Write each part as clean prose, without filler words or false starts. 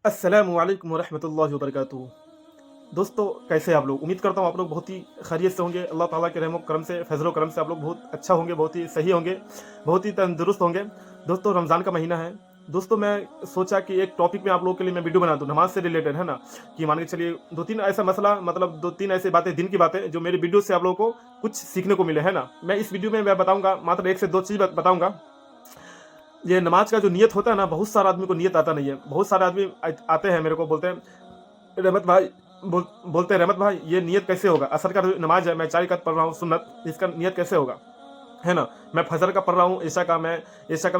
अस्सलामु अलैकुम वरहमतुल्लाहि वबरकातुहू। दोस्तों, कैसे आप लोग? उम्मीद करता हूँ आप लोग बहुत ही खैरियत से होंगे। अल्लाह ताला के रहम करम से, फजल करम से आप लोग बहुत अच्छा होंगे, बहुत ही सही होंगे, बहुत ही तंदुरुस्त होंगे। दोस्तों, रमज़ान का महीना है। दोस्तों, मैं सोचा कि एक टॉपिक में आप लोगों के लिए मैं वीडियो बना दूँ, नमाज़ से रिलेटेड, है ना? कि मान के चलिए 2-3 ऐसा मसला, मतलब 2-3 ऐसी बातें, दिन की बातें, जो मेरी वीडियो से आप लोगों को कुछ सीखने को मिले, है ना? मैं इस वीडियो में मैं बताऊँगा, मात्र 1 से 2 चीज़ बताऊँगा। ये नमाज का जो नियत होता है ना, बहुत सारा आदमी को नियत आता नहीं है। बहुत सारे आदमी आते हैं मेरे को, बोलते हैं रहमत भाई, बोलते हैं रहमत भाई, ये नियत कैसे होगा? असर का जो नमाज है, मैं 4 रकात पढ़ रहा हूँ सुन्नत, इसका नियत कैसे होगा? है ना? मैं फजर का पढ़ रहा हूँ, ईशा का मैं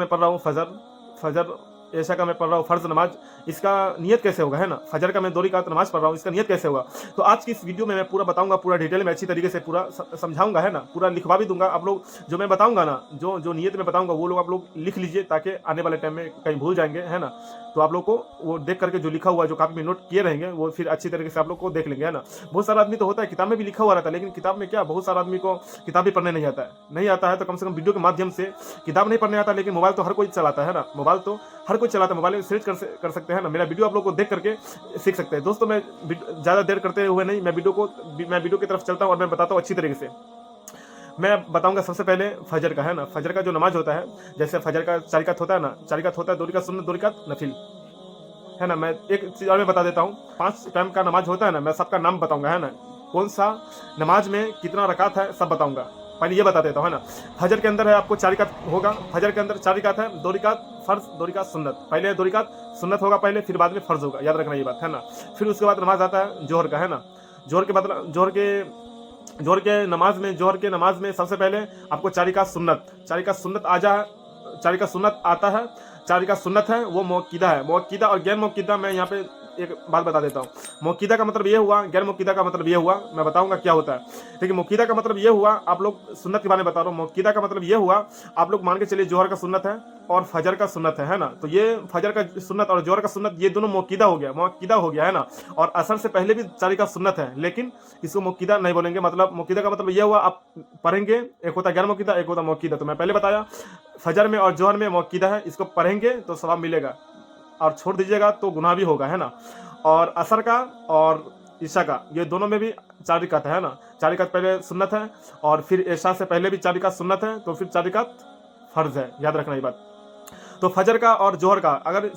पढ़ रहा हूँ, फजर ईशा का मैं पढ़ रहा हूँ फर्ज नमाज, इसका नियत कैसे होगा? है ना? फजर का मैं 2 रकात नमाज पढ़ रहा हूँ, इसका नियत कैसे होगा? तो आज की इस वीडियो में मैं पूरा बताऊंगा, पूरा डिटेल में अच्छी तरीके से पूरा समझाऊंगा, है ना? पूरा लिखवा भी दूंगा। आप लोग जो मैं बताऊंगा ना, जो जो नियत में बताऊंगा, वो लोग आप लोग लिख लीजिए, ताकि आने वाले टाइम में कहीं भूल जाएंगे, है ना? तो आप लोग को वो देख करके जो लिखा हुआ है, जो कापी में नोट किए रहेंगे, वो फिर अच्छी तरीके से आप लोग को देख लेंगे, है ना? बहुत सारा आदमी तो होता है किताब में भी लिखा हुआ रहता है, लेकिन किताब में क्या, बहुत सारा आदमी को किताब भी पढ़ने नहीं आता है। तो कम से कम वीडियो के माध्यम से, किताब नहीं पढ़ने आता, लेकिन मोबाइल तो हर कोई चलाता है ना? मोबाइल तो हर कोई चलाता है, मोबाइल में सर्च कर सकते हैं ना? मेरा वीडियो आप लोग को देख करके सीख सकते हैं। दोस्तों, मैं ज़्यादा देर करते हुए नहीं, मैं वीडियो की तरफ चलता हूँ और मैं बताता हूँ अच्छी तरीके से। मैं बताऊंगा सबसे पहले फजर का, है ना? फजर का जो नमाज होता है, जैसे फजर का 4 रकात होता है ना, 4 रकात होता है, 2 रकात सुन्नत, 2 रकात नफिल, है ना? मैं एक चीज और मैं बता देता हूँ, 5 टाइम का नमाज होता है ना, मैं सबका नाम बताऊंगा, है ना? कौन सा नमाज में कितना रकात है, सब बताऊंगा। पहले ये बता देता हूँ, है ना? फजर के अंदर है आपको 4 रकात होगा। फजर के अंदर 4 रकात है, 2 रकात फर्ज, 2 रकात सुन्नत। पहले 2 रकात सुन्नत होगा पहले, फिर बाद में फर्ज होगा, याद रखना ये बात, है ना? फिर उसके बाद नमाज आता है जोहर का, है ना? जोहर के मतलब जोहर के नमाज में सबसे पहले आपको 4 रकात सुन्नत, 4 रकात सुन्नत आ जा 4 रकात सुन्नत आता है। 4 रकात सुन्नत है, वो मौक़िदा है। मौक़िदा और गैर मौक़िदा, मैं यहाँ पे एक बात बता देता हूँ। मौक़िदा का मतलब ये हुआ, गैर मौक़िदा का मतलब ये हुआ, मैं बताऊंगा क्या होता है। देखिए, मौक़िदा का मतलब ये हुआ, आप लोग सुन्नत के बारे में बता रहा हूँ। मौक़िदा का मतलब ये हुआ, आप लोग मान के चलिए जोहर का सुन्नत है और फजर का सुन्नत है ना? तो ये फजर का सुन्नत और जोहर का सुन्नत, ये दोनों मौक़िदा हो गया, है ना? और असर से पहले भी 4 रकात सुन्नत है, लेकिन इसको मौक़िदा नहीं बोलेंगे। मतलब मौक़िदा का मतलब ये हुआ, आप पढ़ेंगे, एक होता है गैर मौक़िदा, एक होता है मौक़िदा। तो मैं पहले बताया, फजर में और जोहर में मौक़िदा है, इसको पढ़ेंगे तो सवाब मिलेगा, और छोड़ दीजिएगा तो गुनाह भी होगा, है ना? और असर का और ईशा का, ये दोनों में भी 4 रकात है ना? 4 रकात पहले सुन्नत है, और फिर ईशा से पहले भी 4 रकात सुन्नत है, तो फिर 4 रकात फर्ज है, याद रखना ये बात। तो फजर का और जोहर का, अगर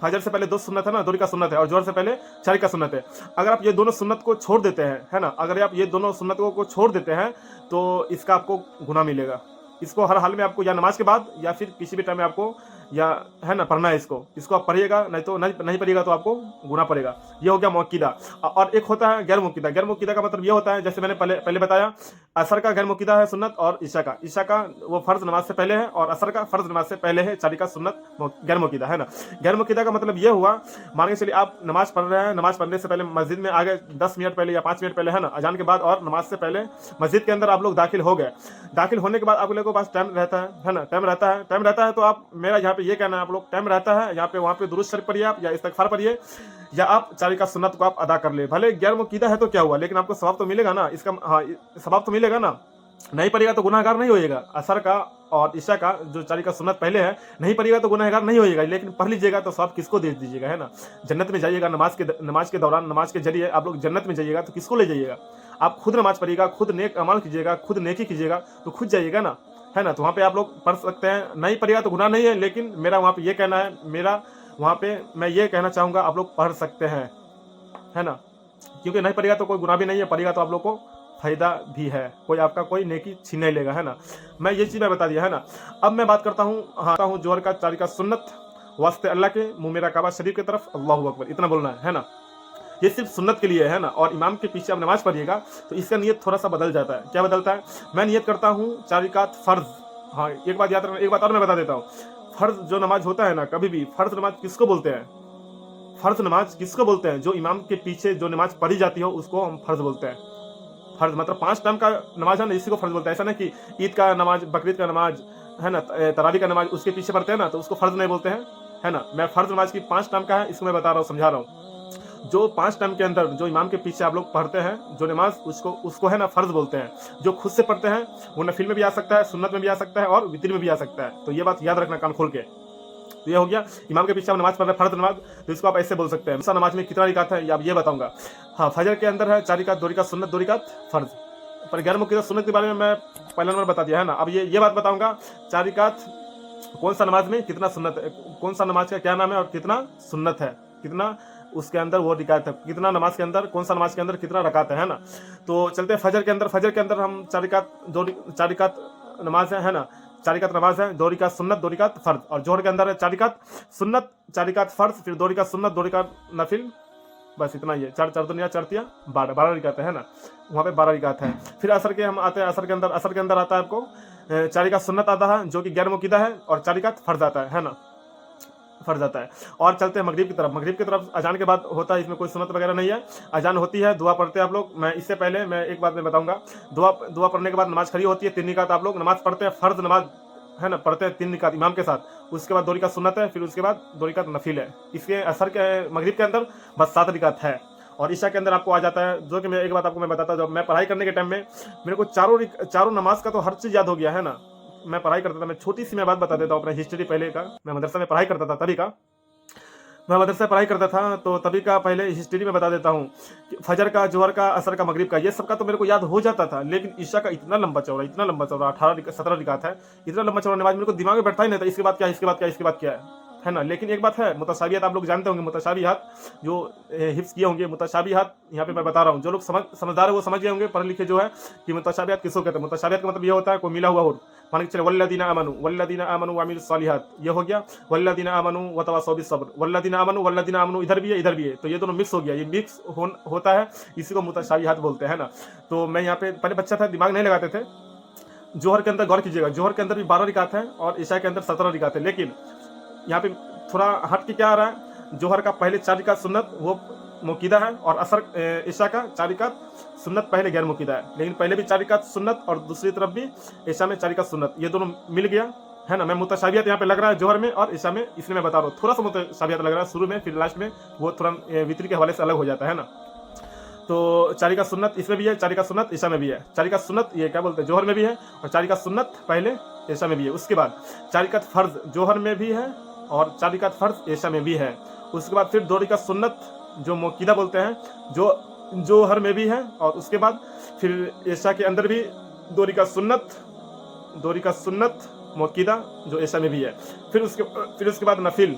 फजर से पहले 2 सुन्नत है ना, 2 रकात सुन्नत है, और जोहर से पहले 4 रकात सुन्नत है। अगर आप ये दोनों सुन्नत को छोड़ देते हैं, है ना? अगर आप ये दोनों सुन्नतों को छोड़ देते हैं, तो इसका आपको गुनाह मिलेगा। इसको हर हाल में आपको, या नमाज के बाद या फिर किसी भी टाइम में आपको, या, है ना, पढ़ना है इसको आप पढ़िएगा, नहीं तो नहीं पढ़िएगा तो आपको गुनाह पड़ेगा। ये हो गया मौक़िदा। और एक होता है गैर मौक़िदा। गैर मौक़िदा का मतलब ये होता है, जैसे मैंने पहले बताया, असर का गैर मौक़िदा है सुन्नत, और ईशा का वो फर्ज नमाज से पहले है, और असर का फर्ज नमाज से पहले है, 4 रकात सुन्नत गैर मौक़िदा, है ना? गैर मौक़िदा का मतलब ये हुआ, मान के चलिए आप नमाज पढ़ रहे हैं, नमाज पढ़ने से पहले मस्जिद में आ गए 10 मिनट पहले या 5 मिनट पहले, है ना, अजान के बाद, और नमाज से पहले मस्जिद के अंदर आप लोग दाखिल हो गए। दाखिल होने के बाद आप लोगों के पास टाइम रहता है ना? टाइम रहता है, तो आप, मेरा यहाँ पे ये कहना है, आप लोग टाइम रहता है यहाँ पे, वहाँ पे दुरूद शरीफ पढ़िए आप, या इस्तिग़फ़ार पढ़िए, या आप 4 रकात सुन्नत को आप अदा कर ले। भले गैर मौक़िदा है तो क्या हुआ, लेकिन आपको सवाब तो मिलेगा ना इसका। हाँ, सवाब तो मिलेगा ना? नहीं पढ़िएगा तो गुनाहगार नहीं होइएगा। असर का और ईशा का जो 4 रकात सुन्नत पहले है, नहीं पढ़िएगा तो गुनाहगार नहीं होइएगा, लेकिन पढ़ लीजिएगा तो सवाब किसको दे दीजिएगा, है ना? जन्नत में जाइएगा, नमाज के दौरान, नमाज के जरिए आप लोग जन्नत में जाइएगा, तो किसको ले जाइएगा? आप खुद नमाज पढ़िएगा, खुद नेक अमल कीजिएगा, खुद नेकी कीजिएगा, तो खुद जाइएगा ना, है ना? तो वहाँ पे आप लोग पढ़ सकते हैं। नहीं पढ़िएगा तो गुनाह नहीं है, लेकिन मेरा वहाँ पे ये कहना है, वहाँ पे मैं ये कहना चाहूँगा, आप लोग पढ़ सकते हैं, है ना? क्योंकि नहीं पढ़िएगा तो कोई गुनाह भी नहीं है, पढ़िएगा तो आप लोग को फ़ायदा भी है, कोई आपका कोई नेकी छीन नहीं लेगा, है ना? मैं ये चीज़ मैं बता दिया, है ना? अब मैं बात करता हूँ, हाँ, जोहर का 4 रकात सुन्नत, वास्ते अल्लाह के, मुँह मेरा काबा शरीफ की तरफ, अल्लाहू अकबर, इतना बोलना है ना? ये सिर्फ सुन्नत के लिए है ना? और इमाम के पीछे आप नमाज पढ़िएगा तो इसका नियत थोड़ा सा बदल जाता है। क्या बदलता है? मैं नियत करता हूँ 4 रकात फ़र्ज़। हाँ, एक बात याद रखना, एक बात और मैं बता देता हूँ। फ़र्ज़ जो नमाज होता है ना, कभी भी फ़र्ज़ नमाज किसको बोलते हैं? फ़र्ज़ नमाज किसको बोलते हैं? जो इमाम के पीछे जो नमाज पढ़ी जाती हो, उसको हम फ़र्ज़ बोलते हैं। फ़र्ज़ मतलब 5 टाइम का नमाज है ना, इसी को फ़र्ज़ बोलते हैं। ऐसा नहीं कि ईद का नमाज, बकरीद का नमाज, है ना, तरावी का नमाज उसके पीछे पढ़ते हैं ना, तो उसको फ़र्ज़ नहीं बोलते हैं, है ना? मैं फ़र्ज़ नमाज की 5 टाइम का है, इसको मैं बता रहा हूँ, समझा रहा हूँ। जो 5 टाइम के अंदर जो इमाम के पीछे आप लोग पढ़ते हैं जो नमाज, उसको है ना फ़र्ज़ बोलते हैं। जो खुद से पढ़ते हैं वो नफिल में भी आ सकता है, सुन्नत में भी आ सकता है, और वितर में भी आ सकता है। तो ये बात याद रखना कान खोल के। तो ये हो गया, इमाम के पीछे आप नमाज पढ़ रहे हैं, फर्ज नमाज, तो इसको आप ऐसे बोल सकते हैं। नमाज में कितना रिकात है आप ये बताऊंगा। हाँ, फजर के अंदर है 4 रिकात, 2 रिकात सुन्नत, 2 रिकात फर्ज। पर गैर मुक़द्दर सुन्नत के बारे में मैं पहला नंबर बता दिया है ना। अब ये बात बताऊंगा 4 रिकात कौन सा नमाज में कितना सुन्नत है, कौन सा नमाज का क्या नाम है और कितना सुन्नत है, कितना उसके अंदर वो रिकात है, कितना नमाज के अंदर, कौन सा नमाज के अंदर कितना रकात है ना। तो चलते हैं फजर के अंदर। फजर के अंदर हम 4 रिकात नमाज है ना, 4 रिकात नमाज है, 2 रिकात सुन्नत, 2 रिकात फर्ज। और जोहर के अंदर है 4 रिकात सुन्नत, 4 रिकात फर्ज, फिर 2 रिकात सुन्नत, 2 रिकात नफिल, बस इतना ही है। 4 दुनिया 4 तिया 12 रिकात है ना, वहाँ पे 12 रिकात है। फिर असर के हम आते हैं, असर के अंदर आता है आपको 4 रिकात सुन्नत आता है जो कि गैर मुक़द्दर है, और 4 रिकात फर्ज आता है ना, फर्ज आता है। और चलते हैं मगरिब की तरफ। मगरिब की तरफ अजान के बाद होता है, इसमें कोई सुन्नत वगैरह नहीं है, अजान होती है, दुआ पढ़ते हैं आप लोग। मैं इससे पहले मैं एक बात मैं बताऊंगा, दुआ पढ़ने के बाद नमाज खड़ी होती है, 3 रिकात आप लोग नमाज पढ़ते हैं, फर्ज नमाज है ना, पढ़ते हैं 3 रिकात इमाम के साथ। उसके बाद 2 रिकात सुन्नत है, फिर उसके बाद 2 रिकात नफिल है। इसके असर के मगरिब के अंदर बस 7 रिकात है। और ईशा के अंदर आपको आ जाता है, जो कि मैं एक बात आपको मैं बताता हूँ, जब मैं पढ़ाई करने के टाइम में मेरे को चारों नमाज का तो हर चीज़ याद हो गया है ना। मैं पढ़ाई करता था, मैं छोटी सी मैं बात बता देता हूँ अपना हिस्ट्री पहले का। मैं मदरसा में पढ़ाई करता था, तभी का मैं मदरसा पढ़ाई करता था, तो तभी का पहले हिस्ट्री में बता देता हूँ। फजर का, जोहर का, असर का, मगरिब का, ये सब का तो मेरे को याद हो जाता था, लेकिन ईशा का इतना लंबा चौड़ा 17 रिकात है, इतना लंबा चौड़ा नमाज मेरे को दिमाग में बैठता ही नहीं था, इसके बाद क्या, इसके बाद क्या, इसके बाद क्या है ना। लेकिन एक बात है, मुतशाबिहात आप लोग जानते होंगे, मुतशाबिहात जो हिफ्स किए होंगे, मुतशाबिहात यहाँ पे मैं बता रहा हूँ, जो लोग समझदार है वो समझ गए होंगे, पढ़े लिखे जो है, कि मुतशाबिहात किसको कहते हैं। मुतशाबिहात का मतलब ये होता है कोई मिला हुआ हो, मान के चले वल्लदीना आमनु व अमीलुस सालिहात, ये हो गया। वल्लदीना आमनु व तवासौ बिस सब्र, वल्लदीना आमनु इधर भी है इधर भी है, तो ये दोनों मिक्स हो गया, ये मिक्स होता है, इसी को मुतशाबिहात बोलते हैं ना। तो मैं यहाँ पे पहले बच्चा था, दिमाग नहीं लगाते थे। जोहर के अंदर गौर कीजिएगा, जोहर के अंदर भी 12 रिकात है और ईशा के अंदर 17 रिकात है, लेकिन यहाँ पे थोड़ा हट के क्या आ रहा है, जोहर का पहले 4 रिकात सुन्नत वो मुक़द्दा है, और असर ईशा का 4 रिकात सुन्नत पहले गैर मुक़द्दा है। लेकिन पहले भी 4 रिकात सुन्नत और दूसरी तरफ भी ईशा में 4 रिकात सुन्नत, ये दोनों मिल गया है ना। मैं मुतशाबिहात यहाँ पे लग रहा है जोहर में और ईशा में, इसलिए मैं बता रहा हूँ, थोड़ा सा मुतशाबिहात लग रहा है शुरू में, फिर लास्ट में वो थोड़ा वितरी के हवाले से अलग हो जाता है ना। तो 4 रिकात सुन्नत इसमें भी है, 4 रिकात सुन्नत ईशा में भी है। 4 रिकात सुन्नत ये क्या बोलते हैं, जोहर में भी है, और 4 रिकात सुन्नत पहले ईशा में भी है। उसके बाद 4 रिकात फर्ज जोहर में भी है और 4 रिकात फर्ज ईशा में भी है। उसके बाद फिर 2 रिकात सुन्नत जो मुक़द्दा बोलते हैं, जो जोहर में भी है, और उसके बाद फिर ईशा के अंदर भी 2 रिकात सुन्नत मुक़द्दा जो ईशा में भी है। फिर उसके बाद नफिल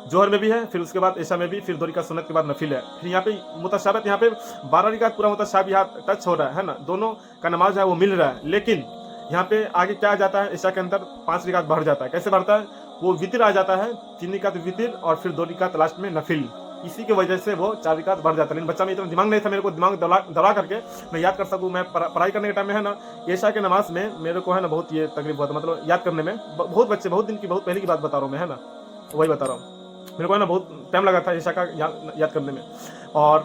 जोहर में भी है, फिर उसके बाद ईशा में भी, फिर 2 रिकात सुन्नत के बाद नफिल है। फिर यहाँ पे मुतशाबिहात, यहाँ पे 12 रिकात पूरा मुतशाबिहात टच हो रहा है ना, दोनों का नमाज है वो मिल रहा है। लेकिन यहाँ पे आगे क्या आ जाता है, ईशा के अंदर 5 रिकात बढ़ जाता है। कैसे बढ़ता है, वो वितर आ जाता है, 3 रिकात वितर और फिर 2 रिकात लास्ट में नफिल, इसी की वजह से वो 4 रिकात बढ़ जाता है। लेकिन बच्चा में इतना दिमाग नहीं था, मेरे को दिमाग दौड़ा करके मैं याद कर सकूँ। मैं पढ़ाई करने के टाइम में है ना, ईशा के नमाज में मेरे को है ना बहुत ये तकलीफ हुआ था, मतलब याद करने में। बहुत बच्चे, बहुत दिन की, बहुत पहले की बात बता रहा हूँ मैं, है ना, वही बता रहा हूँ। मेरे को है ना बहुत टाइम लगा था ईशा का याद करने में। और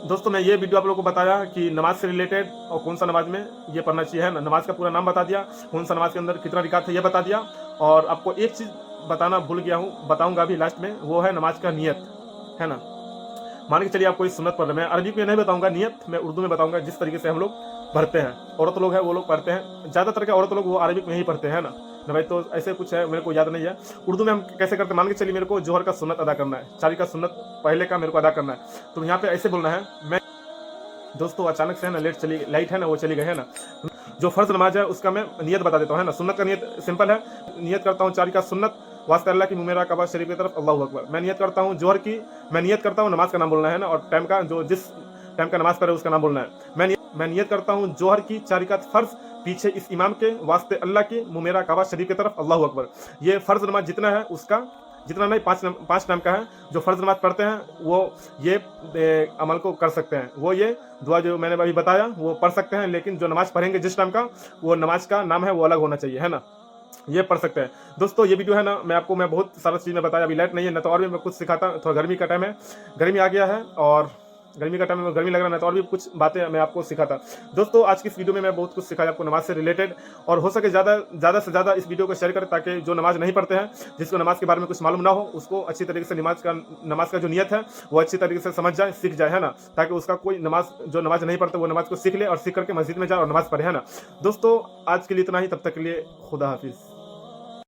दोस्तों मैं ये वीडियो आप लोगों को बताया कि नमाज से रिलेटेड और कौन सा नमाज में ये पढ़ना चाहिए, है ना। नमाज का पूरा नाम बता दिया, कौन सा नमाज के अंदर कितना रिकात है ये बता दिया। और आपको एक चीज़ बताना भूल गया हूँ, बताऊँगा अभी लास्ट में, वो है नमाज का नियत, है ना। मान के चलिए आप कोई सुन्नत पढ़ रहे हैं, मैं अरबी में नहीं बताऊँगा नियत, मैं उर्दू में बताऊँगा, जिस तरीके से हम लोग पढ़ते हैं। औरत लोग हैं वो लोग पढ़ते हैं, ज़्यादातर के औरत लोग वो अरबिक में ही पढ़ते हैं ना भाई। तो ऐसे कुछ है, मेरे को याद नहीं है उर्दू में हम कैसे करते हैं। मान के चलिए मेरे को जोहर का सुन्नत अदा करना है, 4 का सुन्नत पहले का मेरे को अदा करना है, तो यहाँ पे ऐसे बोलना है। मैं दोस्तों अचानक से है ना लाइट है ना वो चली गई है ना। जो फर्ज नमाज है उसका मैं नियत बता देता हूँ, है ना। सुन्नत का नियत सिंपल है, नियत करता हूँ 4 का सुन्नत वास्ते अल्लाह की मुमेरा कबा शरीफ की तरफ अल्लाहु अकबर। मैं नियत करता हूँ जोहर की, मैं नियत करता हूँ नमाज का नाम बोलना है ना, और टाइम का जो जिस टाइम का नमाज पढ़े उसका नाम बोलना है। मैं नियत करता हूँ जोहर की 4 रिकात फर्ज पीछे इस इमाम के वास्ते अल्लाह की मुमेरा काबा शरीफ की तरफ अल्लाहु अकबर। ये फ़र्ज नमाज जितना है उसका, जितना नहीं 5 टाइम का है, जो फ़र्ज नमाज पढ़ते हैं वो ये अमल को कर सकते हैं। वो ये दुआ जो मैंने अभी बताया वो पढ़ सकते हैं, लेकिन जो नमाज पढ़ेंगे जिस टाइम का, वो नमाज का नाम है वो अलग होना चाहिए, है ना। ये पढ़ सकते हैं। दोस्तों ये वीडियो है ना, मैं आपको बहुत सारा चीज़ में बताया। अभी लाइट नहीं है ना, तो और भी मैं कुछ सिखाता। थोड़ा गर्मी का टाइम है, गर्मी आ गया है, और गर्मी का टाइम में गर्मी लग रहा है, तो और भी कुछ बातें मैं आपको सिखाता। दोस्तों आज की इस वीडियो में मैं बहुत कुछ सिखाया आपको नमाज से रिलेटेड, और हो सके ज़्यादा से ज़्यादा इस वीडियो को शेयर करें, ताकि जो नमाज नहीं पढ़ते हैं, जिसको नमाज के बारे में कुछ मालूम ना हो, उसको अच्छी तरीके से नमाज का जो नियत है वो अच्छी तरीके से समझ जाए, सीख जाए, है ना। ताकि उसका कोई जो नमाज नहीं पढ़ते वो नमाज को सीख ले और सीख करके मस्जिद में जाए और नमाज पढ़े, है ना। दोस्तों आज के लिए इतना ही, तब तक के लिए खुदा हाफिज़।